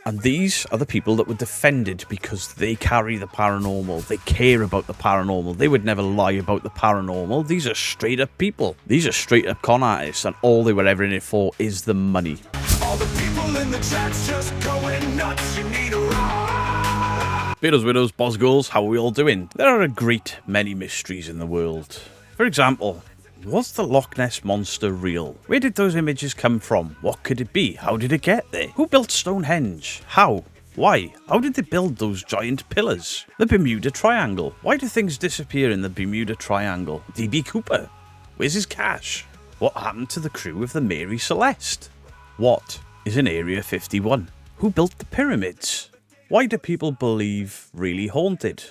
And these are the people that were defended because they carry the paranormal. They care about the paranormal. They would never lie about the paranormal. These are straight up people. These are straight up con artists, and all they were ever in it for is the money. All the people in the chat's just going nuts. You need a ride. Beatles, widows, boss girls, how are we all doing? There are a great many mysteries in the world. For example, was the Loch Ness Monster real? Where did those images come from? What could it be? How did it get there? Who built Stonehenge? How? Why? How did they build those giant pillars? The Bermuda Triangle. Why do things disappear in the Bermuda Triangle? D.B. Cooper. Where's his cash? What happened to the crew of the Mary Celeste? What is in Area 51? Who built the pyramids? Why do people believe really haunted?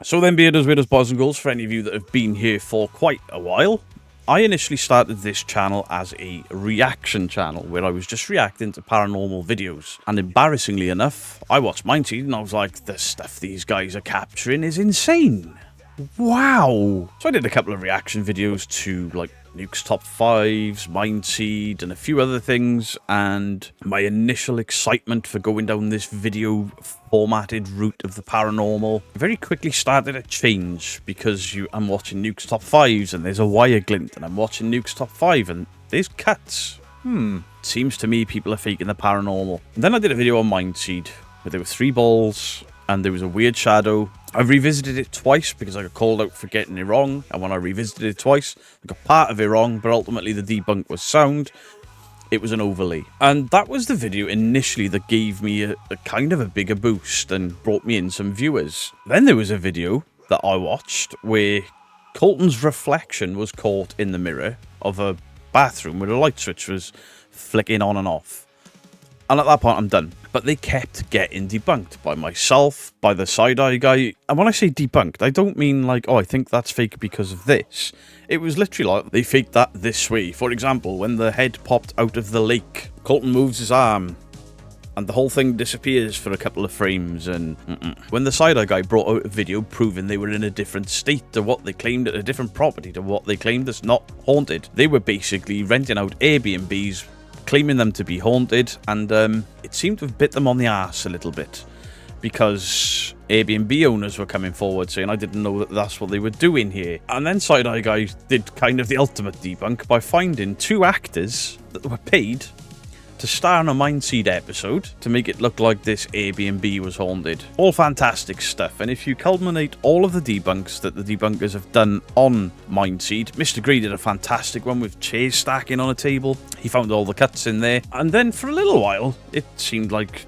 So then, bearders, widows, boys and girls, for any of you that have been here for quite a while, I initially started this channel as a reaction channel where I was just reacting to paranormal videos. And embarrassingly enough, I watched MindSeed and I was like, the stuff these guys are capturing is insane. Wow. So I did a couple of reaction videos to like Nuke's Top 5s, MindSeed, and a few other things, and my initial excitement for going down this video formatted route of the paranormal very quickly started to change because I'm watching Nuke's Top 5s and there's a wire glint, and I'm watching Nuke's Top 5 and there's cuts. Seems to me people are faking the paranormal. And then I did a video on MindSeed where there were 3 balls and there was a weird shadow. I revisited it twice because I got called out for getting it wrong, and when I revisited it twice, I got part of it wrong, but ultimately the debunk was sound. It was an overlay. And that was the video initially that gave me a kind of a bigger boost and brought me in some viewers. Then there was a video that I watched where Colton's reflection was caught in the mirror of a bathroom where a light switch was flicking on and off. And at that point, I'm done. But they kept getting debunked by myself, by the side-eye guy. And when I say debunked, I don't mean like, oh, I think that's fake because of this. It was literally like, they faked that this way. For example, when the head popped out of the lake, Colton moves his arm, and the whole thing disappears for a couple of frames. And when the side-eye guy brought out a video proving they were in a different state to what they claimed at a different property to what they claimed is not haunted, they were basically renting out Airbnbs, claiming them to be haunted, and it seemed to have bit them on the arse a little bit because Airbnb owners were coming forward saying, I didn't know that that's what they were doing here. And then Side-Eye Guy did kind of the ultimate debunk by finding 2 actors that were paid to star in a MindSeed episode to make it look like this Airbnb was haunted. All fantastic stuff, and if you culminate all of the debunks that the debunkers have done on MindSeed, Mr. Grey did a fantastic one with chairs stacking on a table. He found all the cuts in there, and then for a little while, it seemed like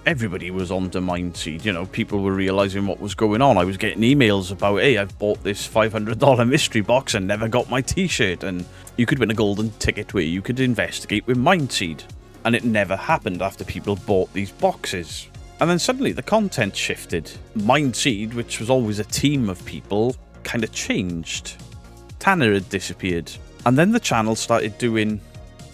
everybody was onto MindSeed. You know, people were realizing what was going on. I was getting emails about, hey, I've bought this $500 mystery box and never got my t-shirt, and you could win a golden ticket where you could investigate with MindSeed. And it never happened after people bought these boxes. And then suddenly the content shifted. MindSeed, which was always a team of people, kind of changed. Tanner had disappeared. And then the channel started doing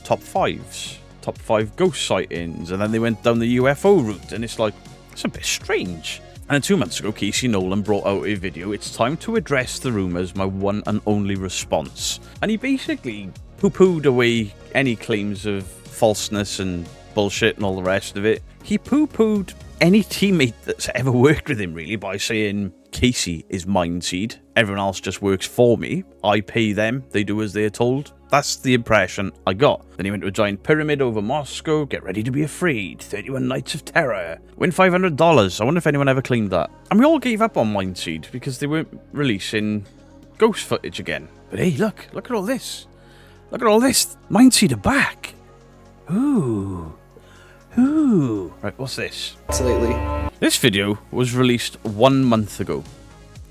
top 5s. Top 5 ghost sightings. And then they went down the UFO route. And it's like, it's a bit strange. And then 2 months ago, Casey Nolan brought out a video. It's time to address the rumours, my one and only response. And he basically poo-pooed away any claims of falseness and bullshit and all the rest of it. He poo-pooed any teammate that's ever worked with him, really, by saying Casey is MindSeed, everyone else just works for me, I pay them, they do as they're told. That's the impression I got. Then he went to a giant pyramid over Moscow, get ready to be afraid, 31 nights of terror, win $500. I wonder if anyone ever claimed that. And we all gave up on MindSeed because they weren't releasing ghost footage again. But hey, look at all this. Look at all this. MindSeed are back. Ooh. Right, what's this? Lately. This video was released 1 month ago.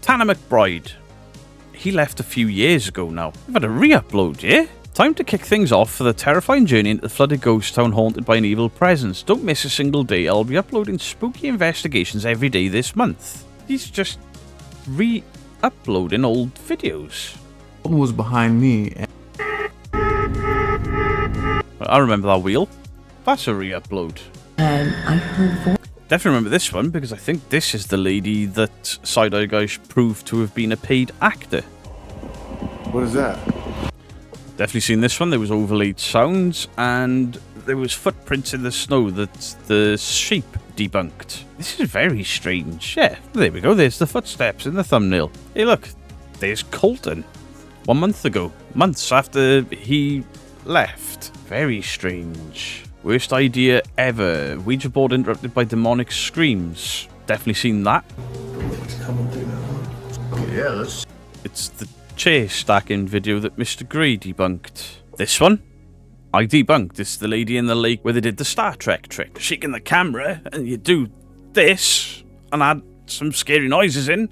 Tanner McBride. He left a few years ago now. We've had a re-upload, yeah? Time to kick things off for the terrifying journey into the flooded ghost town haunted by an evil presence. Don't miss a single day. I'll be uploading spooky investigations every day this month. He's just re-uploading old videos. Someone was behind me. I remember that wheel. That's a re-upload. And I heard Definitely remember this one because I think this is the lady that Side-Eye Guy proved to have been a paid actor. What is that? Definitely seen this one. There was overlaid sounds and there was footprints in the snow that the sheep debunked. This is very strange. Yeah, there we go. There's the footsteps in the thumbnail. Hey, look. There's Colton. 1 month ago. Months after he left. Very strange. Worst idea ever. Ouija board interrupted by demonic screams. Definitely seen that. Yeah, let's... It's the chair stacking video that Mr. Grey debunked. This one? I debunked. It's the lady in the lake where they did the Star Trek trick. Shaking the camera, and you do this, and add some scary noises in.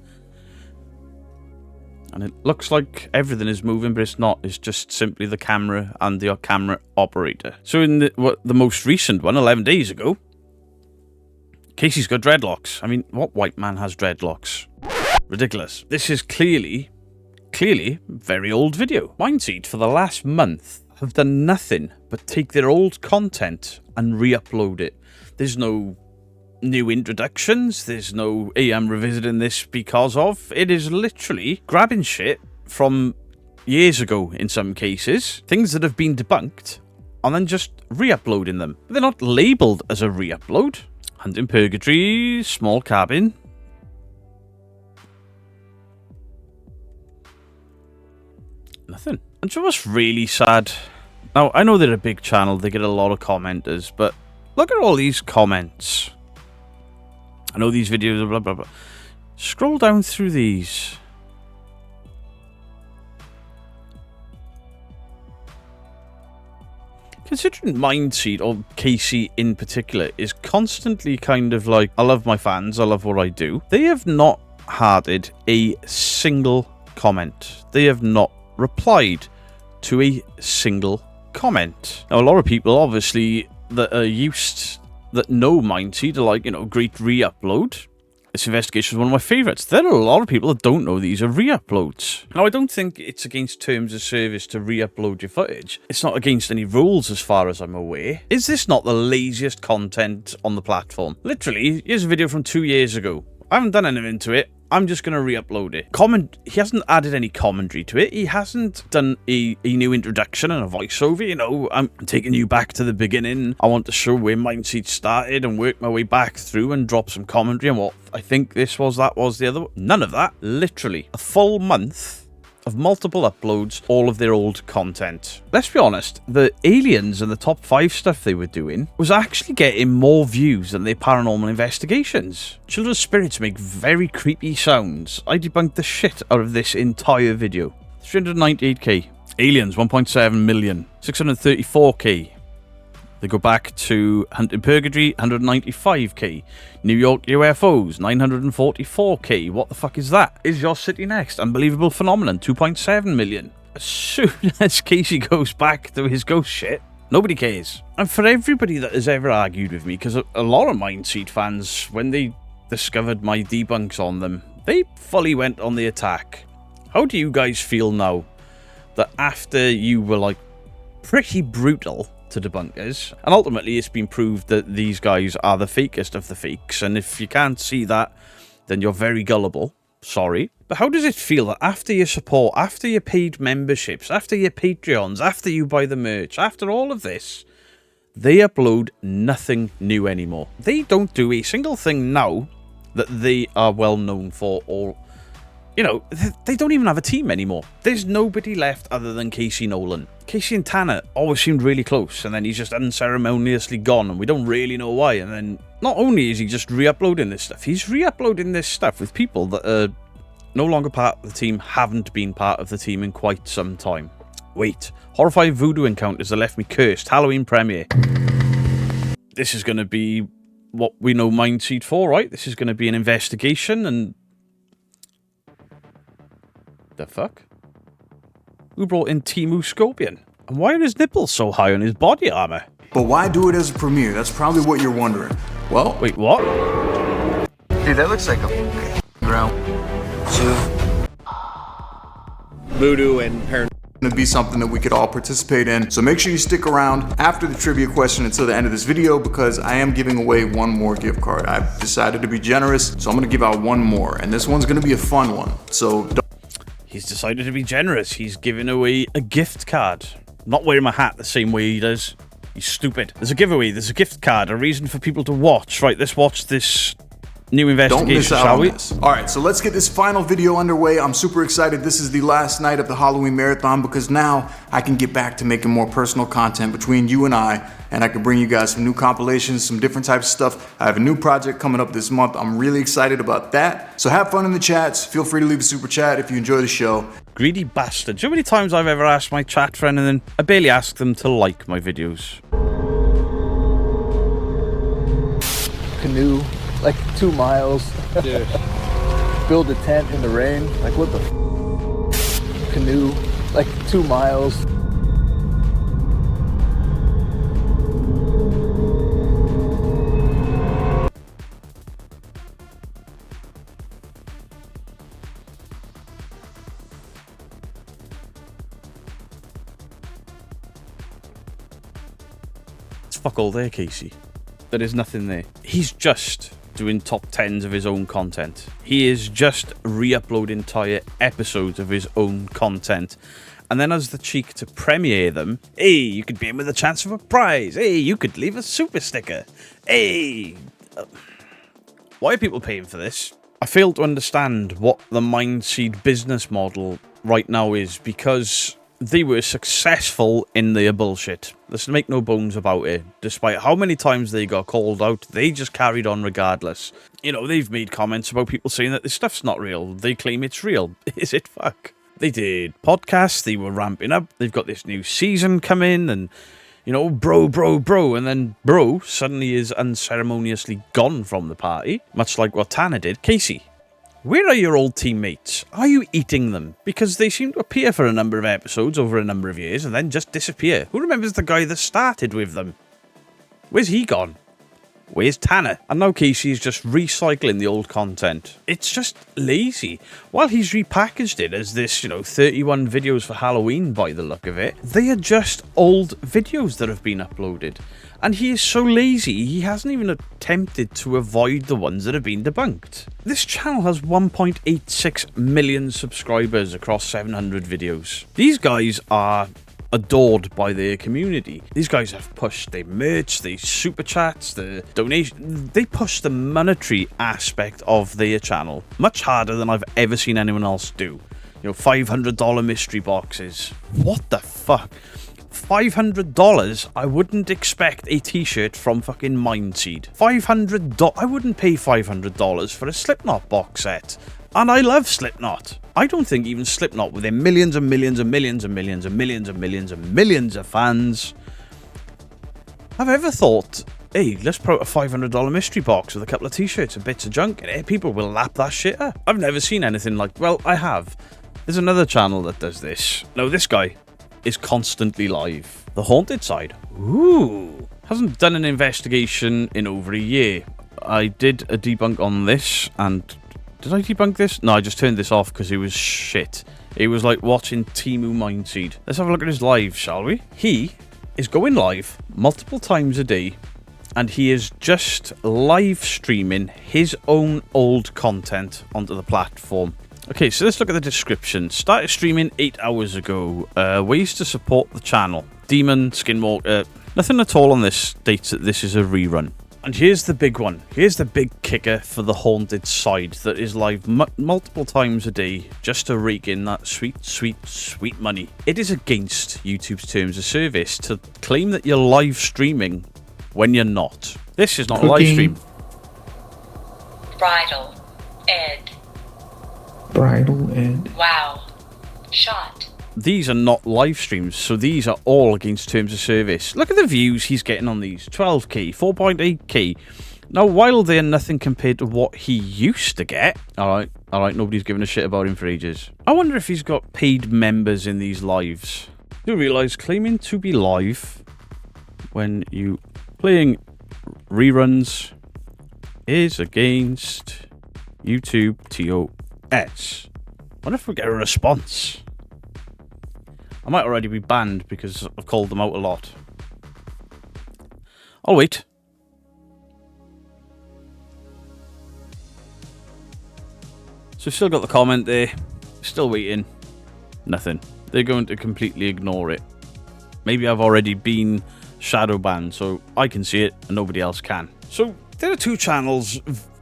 And it looks like everything is moving, but it's not. It's just simply the camera and the camera operator. So in the most recent one, 11 days ago, Casey's got dreadlocks. I mean, what white man has dreadlocks? Ridiculous. This is clearly very old video. MindSeed for the last month have done nothing but take their old content and re-upload it. There's no new introductions. There's no, hey, I'm revisiting this because of. It is literally grabbing shit from years ago in some cases, things that have been debunked, and then just re-uploading them. But they're not labelled as a re-upload. Hunt in Purgatory, Small Cabin. Nothing. And so what's really sad? Now, I know they're a big channel, they get a lot of commenters, but look at all these comments. I know these videos are blah blah blah. Scroll down through these. Considering MindSeed, or Casey in particular, is constantly kind of like, I love my fans, I love what I do. They have not hearted a single comment. They have not replied to a single comment. Now, a lot of people, obviously, that are used, that know MindSeed are like, you know, great re-upload. This investigation is one of my favourites. There are a lot of people that don't know these are re-uploads. Now, I don't think it's against terms of service to re-upload your footage. It's not against any rules as far as I'm aware. Is this not the laziest content on the platform? Literally, here's a video from 2 years ago. I haven't done anything to it. I'm just going to re-upload it. He hasn't added any commentary to it. He hasn't done a new introduction and a voiceover. You know, I'm taking you back to the beginning. I want to show where MindSeed started and work my way back through and drop some commentary on what I think this was, that was, the other one. None of that. Literally a full month of multiple uploads, all of their old content. Let's be honest, the aliens and the top 5 stuff they were doing was actually getting more views than their paranormal investigations. Children's spirits make very creepy sounds. I debunked the shit out of this entire video. 398k. Aliens, 1.7 million. 634k. They go back to Hunt in Purgatory, 195k. New York UFOs, 944k. What the fuck is that? Is Your City Next? Unbelievable Phenomenon, 2.7 million. As soon as Casey goes back to his ghost shit, nobody cares. And for everybody that has ever argued with me, because a lot of MindSeed fans, when they discovered my debunks on them, they fully went on the attack. How do you guys feel now that after you were like pretty brutal to debunkers, and ultimately it's been proved that these guys are the fakest of the fakes, and if you can't see that, then you're very gullible. Sorry. But how does it feel that after your support, after your paid memberships, after your Patreons, after you buy the merch, after all of this, they upload nothing new anymore? They don't do a single thing now that they are well known for, or, you know, they don't even have a team anymore. There's nobody left other than Casey Nolan. Casey and Tanner always seemed really close, and then he's just unceremoniously gone, and we don't really know why. And then not only is he just re-uploading this stuff, he's re-uploading this stuff with people that are no longer part of the team, haven't been part of the team in quite some time. Wait, horrifying voodoo encounters that left me cursed. Halloween premiere. This is going to be what we know MindSeed for, right? This is going to be an investigation, and the fuck? Who brought in Timu Scorpion? And why are his nipples so high on his body armor? But why do it as a premiere? That's probably what you're wondering. Well, Wait, what? Dude, that looks like a ground. Voodoo and paranormal. to be something that we could all participate in. So make sure you stick around after the trivia question until the end of this video, because I am giving away one more gift card. I've decided to be generous, so I'm gonna give out one more, and this one's gonna be a fun one. So don't. He's decided to be generous. He's giving away a gift card. Not wearing my hat the same way he does. You stupid. There's a giveaway, there's a gift card, a reason for people to watch. Right, let's watch this new investigation, Don't miss out shall on we? this. All right, so let's get this final video underway. I'm super excited. This is the last night of the Halloween marathon because now I can get back to making more personal content between you and I can bring you guys some new compilations, some different types of stuff. I have a new project coming up this month. I'm really excited about that. So have fun in the chats. Feel free to leave a super chat if you enjoy the show. Greedy bastard. Do you know how many times I've ever asked my chat friend and then I barely ask them to like my videos? Canoe, like 2 miles. Dude. Build a tent in the rain. Like what the f? Canoe, like 2 miles. It's fuck all there, Casey. There is nothing there. He's just doing top 10s of his own content. He is just re-uploading entire episodes of his own content. And then has the cheek to premiere them. Hey, you could be in with a chance of a prize. Hey, you could leave a super sticker. Hey. Why are people paying for this? I fail to understand what the MindSeed business model right now is, because they were successful in their bullshit. Let's make no bones about it. Despite how many times they got called out, they just carried on regardless. You know, they've made comments about people saying that this stuff's not real. They claim it's real. Is it? Fuck. They did podcasts, they were ramping up, they've got this new season coming, and, you know, bro, and then bro suddenly is unceremoniously gone from the party, much like what Tanner did. Casey, where are your old teammates? Are you eating them? Because they seem to appear for a number of episodes over a number of years and then just disappear. Who remembers the guy that started with them? Where's he gone? Where's Tanner? And now Casey's just recycling the old content. It's just lazy. While he's repackaged it as this, 31 videos for Halloween by the look of it, they are just old videos that have been uploaded. And he is so lazy, he hasn't even attempted to avoid the ones that have been debunked. This channel has 1.86 million subscribers across 700 videos. These guys are adored by their community. These guys have pushed their merch, their super chats, the donation. They push the monetary aspect of their channel much harder than I've ever seen anyone else do. $500 mystery boxes. What the fuck? $500? I wouldn't expect a t-shirt from fucking MindSeed. $500? I wouldn't pay $500 for a Slipknot box set. And I love Slipknot. I don't think even Slipknot, with their millions and millions and millions and millions and millions and millions and millions of fans, have ever thought, hey, let's put out a $500 mystery box with a couple of t-shirts and bits of junk in it. People will lap that shit up. I've never seen anything like... Well, I have. There's another channel that does this. No, this guy is constantly live. The Haunted Side. Ooh. Hasn't done an investigation in over a year. I did a debunk on this, and... Did I debunk this? No, I just turned this off because it was shit. It was like watching Timu MindSeed. Let's have a look at his live, shall we? He is going live multiple times a day, and he is just live streaming his own old content onto the platform. Okay, so let's look at the description. Started streaming 8 hours ago. Ways to support the channel. Demon, Skinwalker. Nothing at all on this states that this is a rerun. And here's the big one. Here's the big kicker for the Haunted Side that is live multiple times a day just to rake in that sweet, sweet, sweet money. It is against YouTube's terms of service to claim that you're live streaming when you're not. This is not a live stream. Bridal. Ed. Bridal Ed. Wow. Shot. These are not live streams, so these are all against terms of service. Look at the views he's getting on these. 12k, 4.8k. Now, while they're nothing compared to what he used to get... Alright, nobody's given a shit about him for ages. I wonder if he's got paid members in these lives. Do you realise claiming to be live when you playing reruns is against YouTube TOS. Wonder if we get a response. I might already be banned because I've called them out a lot. I'll wait. So still got the comment there. Still waiting. Nothing. They're going to completely ignore it. Maybe I've already been shadow banned, so I can see it and nobody else can. So there are two channels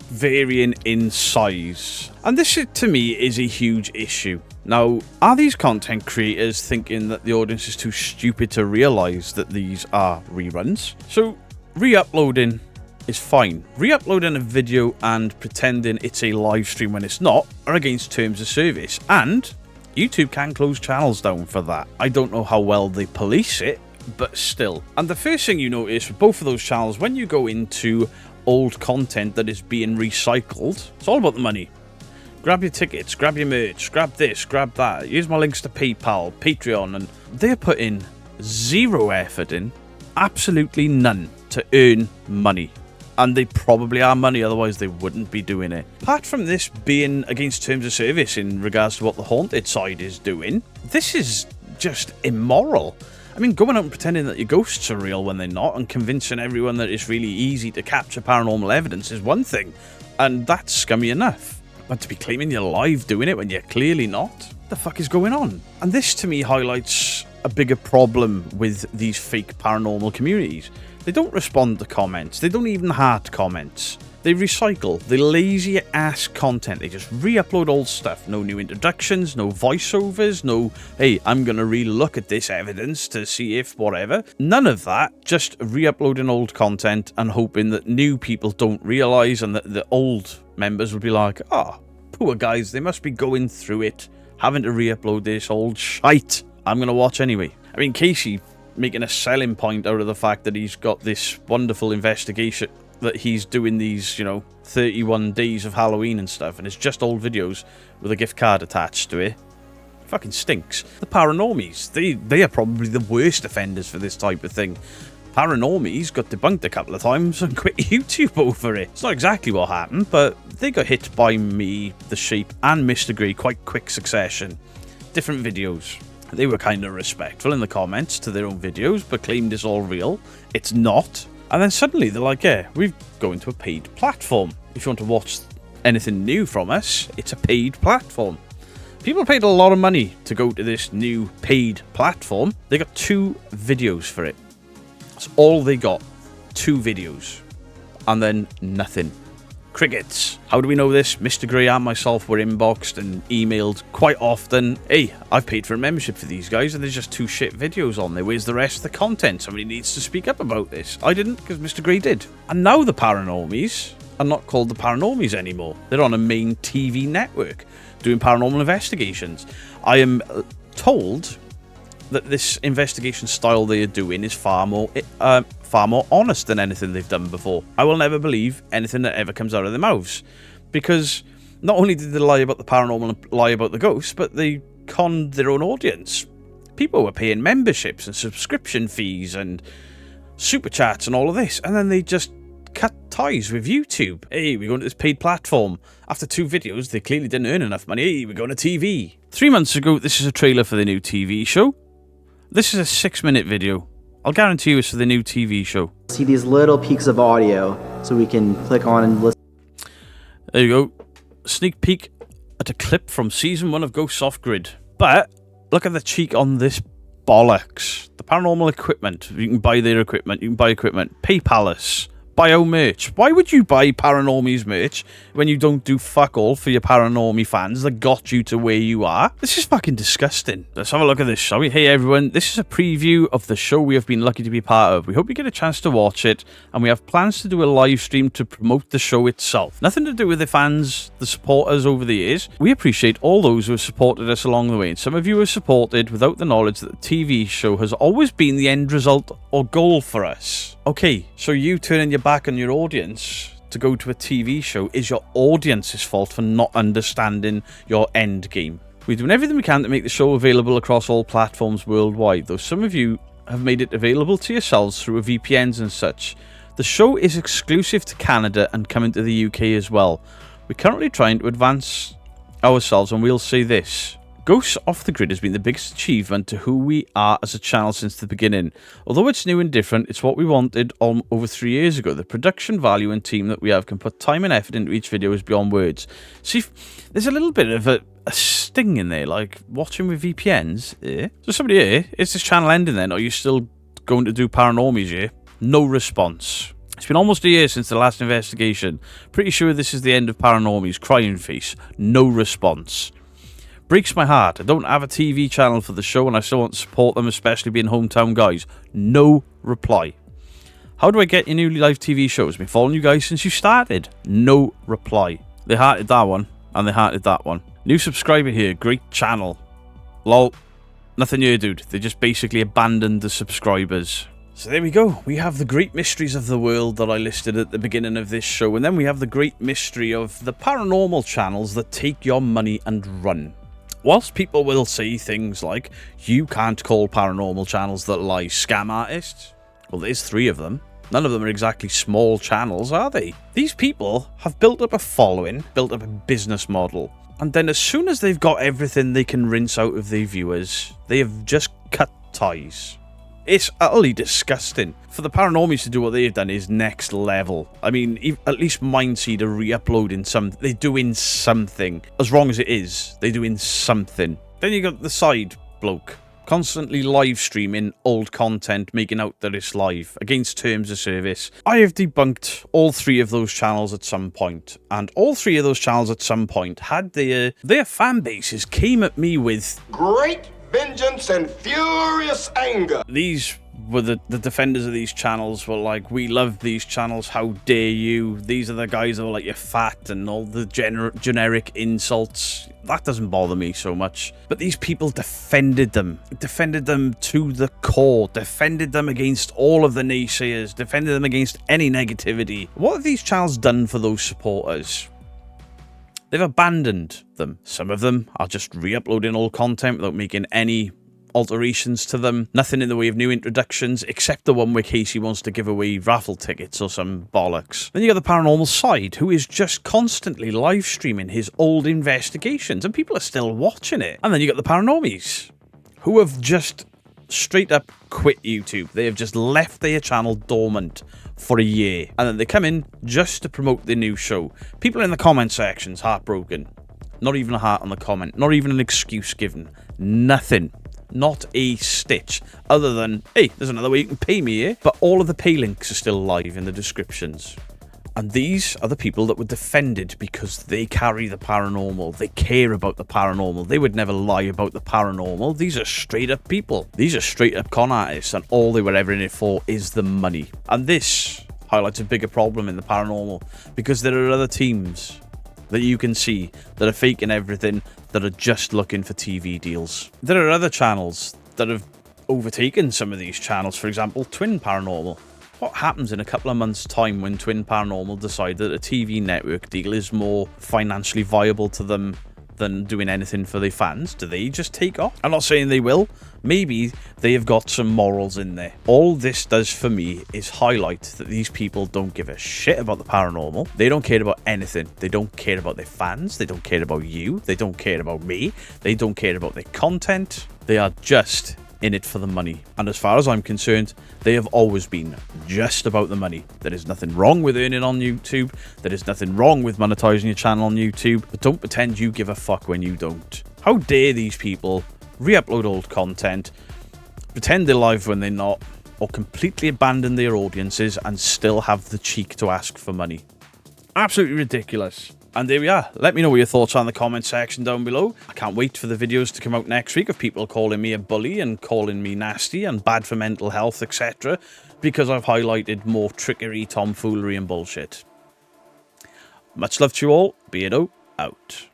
varying in size, and this to me is a huge issue. Now, are these content creators thinking that the audience is too stupid to realize that these are reruns? So re-uploading is fine. Re-uploading a video and pretending it's a live stream when it's not are against terms of service, and YouTube can close channels down for that. I don't know how well they police it, but still. And the first thing you notice with both of those channels, when you go into old content that is being recycled, it's all about the money. Grab your tickets, grab your merch, grab this, grab that. Here's my links to PayPal, Patreon, and they're putting zero effort in, absolutely none, to earn money. And they probably are money, otherwise they wouldn't be doing it. Apart from this being against terms of service in regards to what the Haunted Side is doing, this is just immoral. I mean, going out and pretending that your ghosts are real when they're not, and convincing everyone that it's really easy to capture paranormal evidence is one thing, and that's scummy enough. But to be claiming you're live doing it when you're clearly not? What the fuck is going on? And this to me highlights a bigger problem with these fake paranormal communities. They don't respond to comments. They don't even heart comments. They recycle the lazy ass content. They just re-upload old stuff. No new introductions, no voiceovers, no, hey, I'm going to re-look at this evidence to see if whatever. None of that. Just re-uploading old content and hoping that new people don't realise, and that the old members will be like, oh, poor guys, they must be going through it, having to re-upload this old shite. I'm going to watch anyway. I mean, Casey making a selling point out of the fact that he's got this wonderful investigation, that he's doing these, 31 days of Halloween and stuff, and it's just old videos with a gift card attached to it. Fucking stinks. The ParaNormies, they are probably the worst offenders for this type of thing. ParaNormies got debunked a couple of times and quit YouTube over it. It's not exactly what happened, but they got hit by me, the Sheep, and Mr. Grey quite quick succession. Different videos. They were kind of respectful in the comments to their own videos, but claimed it's all real. It's not. And then suddenly they're like, yeah, we're going to a paid platform. If you want to watch anything new from us, it's a paid platform. People paid a lot of money to go to this new paid platform. They got 2 videos for it. That's all they got. 2 videos. And then nothing. Crickets. How do we know this? Mr. Grey and myself were inboxed and emailed quite often. Hey, I've paid for a membership for these guys and there's just 2 shit videos on there. Where's the rest of the content? Somebody needs to speak up about this. I didn't, because Mr. Grey did. And now the ParaNormies are not called the ParaNormies anymore. They're on a main TV network doing paranormal investigations. I am told that this investigation style they are doing is far more honest than anything they've done before. I will never believe anything that ever comes out of their mouths, because not only did they lie about the paranormal and lie about the ghosts, but they conned their own audience. People were paying memberships and subscription fees and super chats and all of this, and then they just cut ties with YouTube. Hey, we're going to this paid platform. After 2 videos, they clearly didn't earn enough money. Hey, we're going to TV. 3 months ago, this is a trailer for the new TV show. This is a 6-minute video. I'll guarantee you it's for the new TV show. See these little peaks of audio so we can click on and listen. There you go. Sneak peek at a clip from season 1 of Ghosts Off Grid. But look at the cheek on this bollocks. The paranormal equipment. You can buy their equipment. You can buy equipment. PayPal us. Buy our merch. Why would you buy ParaNormies merch when you don't do fuck all for your Paranormie fans that got you to where you are? This is fucking disgusting. Let's have a look at this, shall we? Hey everyone, this is a preview of the show we have been lucky to be part of. We hope you get a chance to watch it, and we have plans to do a live stream to promote the show itself. Nothing to do with the fans, the supporters over the years. We appreciate all those who have supported us along the way, and some of you have supported without the knowledge that the TV show has always been the end result or goal for us. Okay, so you turning your back on your audience to go to a TV show is your audience's fault for not understanding your end game. We're doing everything we can to make the show available across all platforms worldwide, though some of you have made it available to yourselves through VPNs and such. The show is exclusive to Canada and coming to the UK as well. We're currently trying to advance ourselves, and we'll say this. Ghosts Off the Grid has been the biggest achievement to who we are as a channel since the beginning. Although it's new and different, it's what we wanted over 3 years ago. The production value and team that we have can put time and effort into each video is beyond words. See, there's a little bit of a sting in there, like watching with VPNs. So somebody here, is this channel ending then? Or are you still going to do ParaNormies here. No response. It's been almost a year since the last investigation. Pretty sure this is the end of ParaNormies. Crying face. No response. Breaks my heart. I don't have a TV channel for the show and I still want to support them, especially being hometown guys. No reply. How do I get your new live TV shows? Been following you guys since you started. No reply. They hearted that one and they hearted that one. New subscriber here. Great channel. Lol. Nothing here, dude. They just basically abandoned the subscribers. So there we go. We have the great mysteries of the world that I listed at the beginning of this show. And then we have the great mystery of the paranormal channels that take your money and run. Whilst people will say things like, you can't call paranormal channels that lie scam artists. Well, there's 3 of them. None of them are exactly small channels, are they? These people have built up a following, built up a business model. And then as soon as they've got everything they can rinse out of their viewers, they have just cut ties. It's utterly disgusting. For the ParaNormies to do what they've done is next level. I mean, at least MindSeed are re-uploading something. They're doing something. As wrong as it is, they're doing something. Then you got the side bloke. Constantly live streaming old content, making out that it's live, against terms of service. I have debunked all 3 of those channels at some point. And all 3 of those channels at some point had their fan bases came at me with great vengeance and furious anger. These were the defenders of these channels were like, we love these channels, how dare you. These are the guys that were like, you're fat, and all the generic insults. That doesn't bother me so much. But these people defended them to the core, defended them against all of the naysayers, defended them against any negativity. What have these channels done for those supporters? They've abandoned them. Some of them are just re-uploading old content without making any alterations to them. Nothing in the way of new introductions, except the one where Casey wants to give away raffle tickets or some bollocks. Then you got the Paranormal Side, who is just constantly live streaming his old investigations, and people are still watching it. And then you got the ParaNormies, who have just straight up quit YouTube. They have just left their channel dormant for a year, and then they come in just to promote their new show. People in the comment sections heartbroken. Not even a heart on the comment, not even an excuse given, nothing, not a stitch, other than, hey, there's another way you can pay me here. But all of the pay links are still live in the descriptions. And these are the people that were defended because they carry the paranormal. They care about the paranormal. They would never lie about the paranormal. These are straight up people. These are straight up con artists, and all they were ever in it for is the money. And this highlights a bigger problem in the paranormal, because there are other teams that you can see that are faking everything, that are just looking for TV deals. There are other channels that have overtaken some of these channels. For example, Twin Paranormal. What happens in a couple of months' time when Twin Paranormal decide that a TV network deal is more financially viable to them than doing anything for their fans? Do they just take off? I'm not saying they will. Maybe they have got some morals in there. All this does for me is highlight that these people don't give a shit about the paranormal. They don't care about anything. They don't care about their fans. They don't care about you. They don't care about me. They don't care about their content. They are just in it for the money. And as far as I'm concerned, they have always been just about the money. There is nothing wrong with earning on YouTube. There is nothing wrong with monetizing your channel on YouTube. But don't pretend you give a fuck when you don't. How dare these people re-upload old content, pretend they're live when they're not, or completely abandon their audiences and still have the cheek to ask for money. Absolutely ridiculous. And there we are. Let me know what your thoughts are in the comment section down below. I can't wait for the videos to come out next week of people calling me a bully and calling me nasty and bad for mental health, etc. because I've highlighted more trickery, tomfoolery and bullshit. Much love to you all. Beardo out.